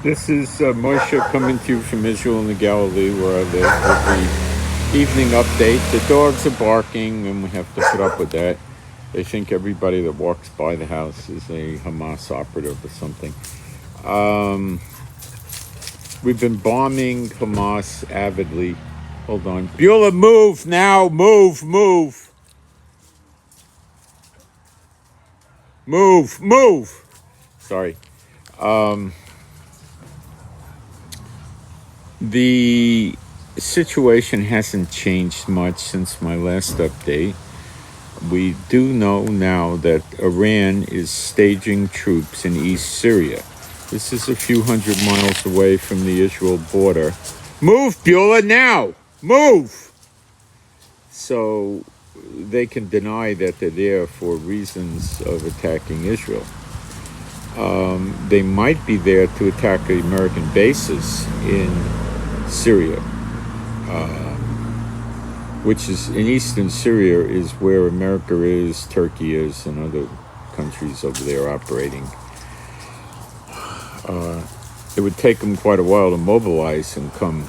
This is Moshe coming to you from Israel and the Galilee, where I live, with the evening update. The dogs are barking, and we have to put up with that. They think everybody that walks by the house is a Hamas operative or something. We've been bombing Hamas avidly. Hold on. Beulah, move now! Move! Move! Move! Move! Sorry. The situation hasn't changed much since my last update. We do know now that Iran is staging troops in East Syria. This is a few hundred miles away from the Israel border. Move, Beulah, now! Move! So they can deny that they're there for reasons of attacking Israel. They might be there to attack the American bases in Syria, which is in eastern Syria, is where America is, Turkey is, and other countries over there operating. It would take them quite a while to mobilize and come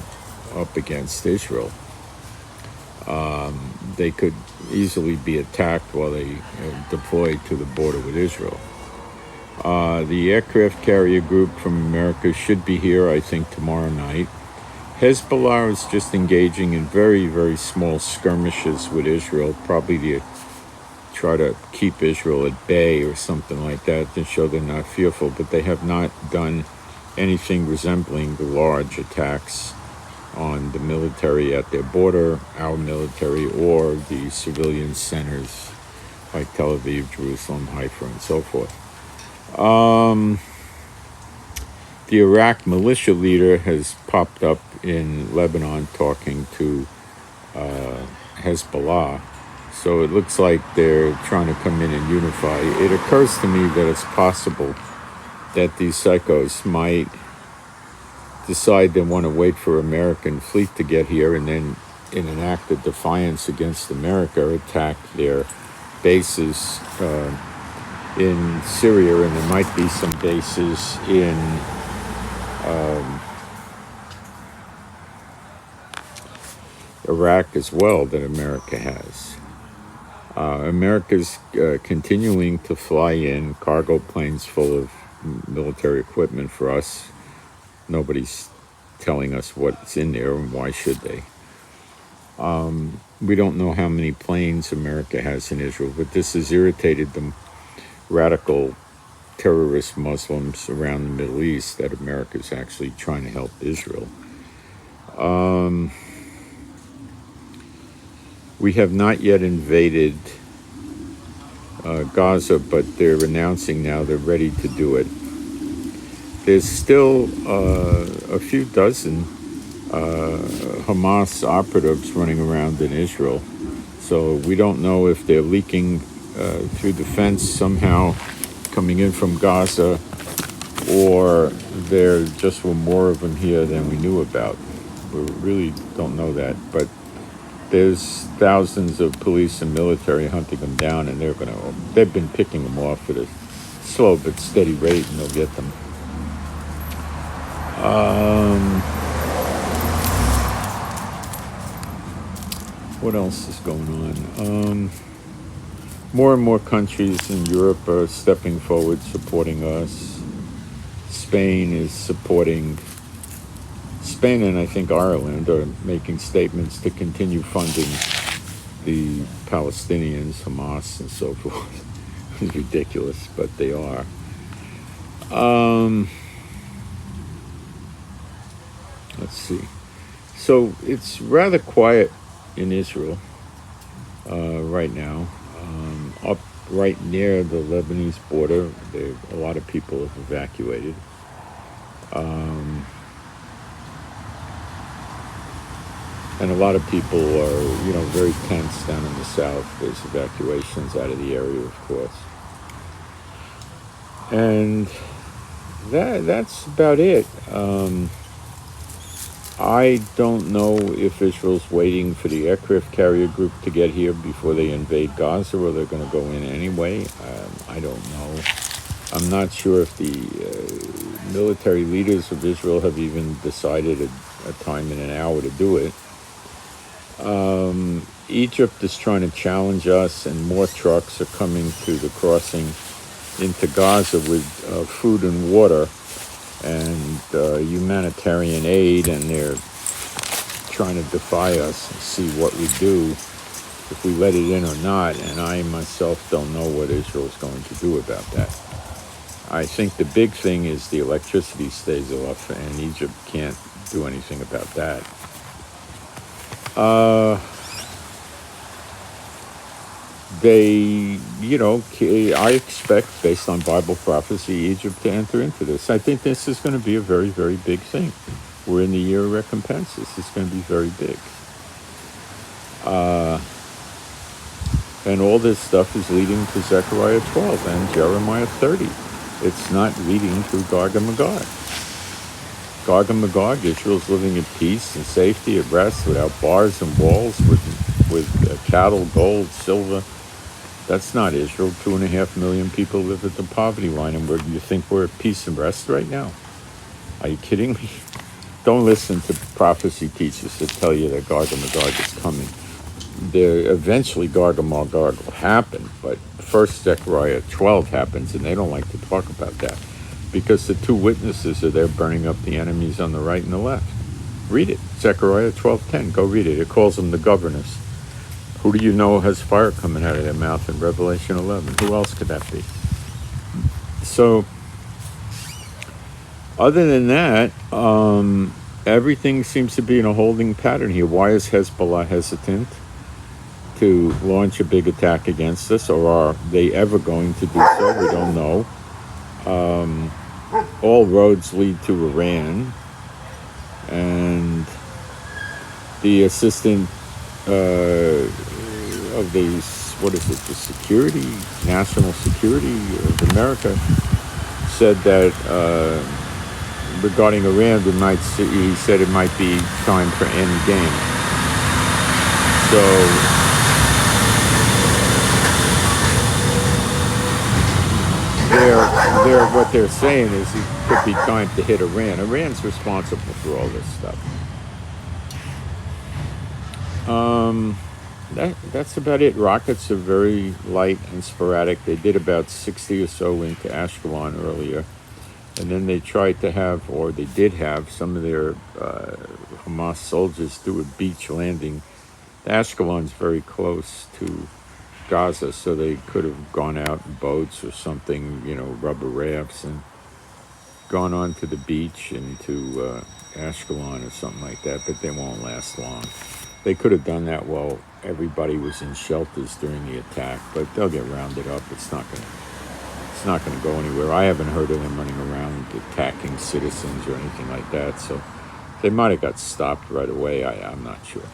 up against Israel. They could easily be attacked while they deploy to the border with Israel. The aircraft carrier group from America should be here, I think, tomorrow night. Hezbollah is just engaging in very, very small skirmishes with Israel, probably to try to keep Israel at bay or something like that, to show they're not fearful, but they have not done anything resembling the large attacks on the military at their border, our military, or the civilian centers like Tel Aviv, Jerusalem, Haifa, and so forth. The Iraq militia leader has popped up in Lebanon talking to Hezbollah. So it looks like they're trying to come in and unify. It occurs to me that it's possible that these psychos might decide they want to wait for American fleet to get here and then, in an act of defiance against America, attack their bases in Syria, and there might be some bases in Iraq as well that America has. America's continuing to fly in cargo planes full of military equipment for us. Nobody's telling us what's in there and why should they. We don't know how many planes America has in Israel, but this has irritated the radical terrorist Muslims around the Middle East that America's actually trying to help Israel. We have not yet invaded Gaza, but they're announcing now they're ready to do it. There's still a few dozen Hamas operatives running around in Israel. So we don't know if they're leaking through the fence somehow, coming in from Gaza, or there just were more of them here than we knew about. We really don't know that, but there's thousands of police and military hunting them down, and they've been picking them off at a slow but steady rate, and they'll get them. What else is going on? More and more countries in Europe are stepping forward, supporting us. Spain and I think Ireland are making statements to continue funding the Palestinians, Hamas, and so forth. It's ridiculous, but they are. Let's see. So it's rather quiet in Israel right now. Up right near the Lebanese border, a lot of people have evacuated. And a lot of people are, very tense down in the south. There's evacuations out of the area, of course. And that's about it. I don't know if Israel's waiting for the aircraft carrier group to get here before they invade Gaza, or they're going to go in anyway. I don't know. I'm not sure if the military leaders of Israel have even decided a time and an hour to do it. Egypt is trying to challenge us, and more trucks are coming to the crossing into Gaza with food and water and humanitarian aid, and they're trying to defy us and see what we do, if we let it in or not, and I myself don't know what Israel's going to do about that. I think the big thing is the electricity stays off, and Egypt can't do anything about that. I expect, based on Bible prophecy, Egypt to enter into this. I think this is going to be a very, very big thing. We're in the year of recompense. This is going to be very big. And all this stuff is leading to Zechariah 12 and Jeremiah 30. It's not leading to Gog and Magog. Gog and Magog, Israel's living in peace and safety at rest without bars and walls, with cattle, gold, silver. That's not Israel. 2.5 million people live at the poverty line, and you think we're at peace and rest right now? Are you kidding me? Don't listen to prophecy teachers that tell you that Gog and Magog is coming. Eventually Gog and Magog will happen, but first Zechariah 12 happens, and they don't like to talk about that because the two witnesses are there burning up the enemies on the right and the left. Read it, Zechariah 12:10. Go read it. It calls them the governors. Who do you know has fire coming out of their mouth in Revelation 11? Who else could that be? So, other than that, everything seems to be in a holding pattern here. Why is Hezbollah hesitant to launch a big attack against us, or are they ever going to do so? We don't know. All roads lead to Iran, and the assistant of the National Security of America said that regarding Iran, he said it might be time for end game. So what they're saying is it could be time to hit Iran. Iran's responsible for all this stuff. That's about it. Rockets are very light and sporadic. They did about 60 or so into Ashkelon earlier. And then they tried to have, or they did have, some of their Hamas soldiers do a beach landing. Ashkelon's very close to Gaza, so they could have gone out in boats or something, rubber rafts, and gone on to the beach into Ashkelon or something like that, but they won't last long. They could have done that while everybody was in shelters during the attack, but they'll get rounded up. It's not going to go anywhere. I haven't heard of them running around attacking citizens or anything like that, so they might have got stopped right away. I'm not sure.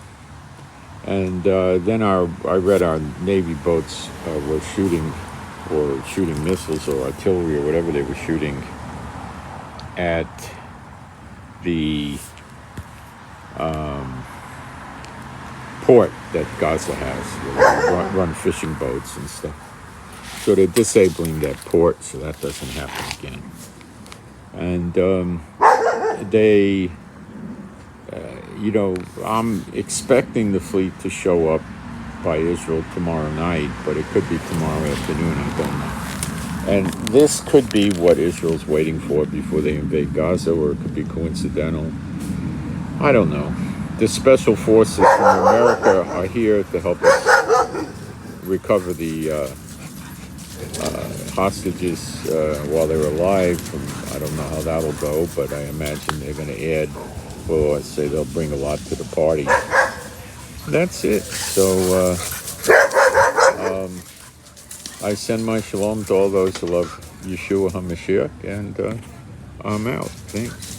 And then I read our Navy boats were shooting missiles or artillery or whatever they were shooting at the port that Gaza has, run fishing boats and stuff. So they're disabling that port so that doesn't happen again. And I'm expecting the fleet to show up by Israel tomorrow night, but it could be tomorrow afternoon, I don't know. And this could be what Israel's waiting for before they invade Gaza, or it could be coincidental. I don't know. The special forces from America are here to help us recover the hostages while they're alive. I don't know how that'll go, but I imagine they're going to add, or I say they'll bring a lot to the party. That's it. So I send my shalom to all those who love Yeshua HaMashiach, and I'm out. Thanks.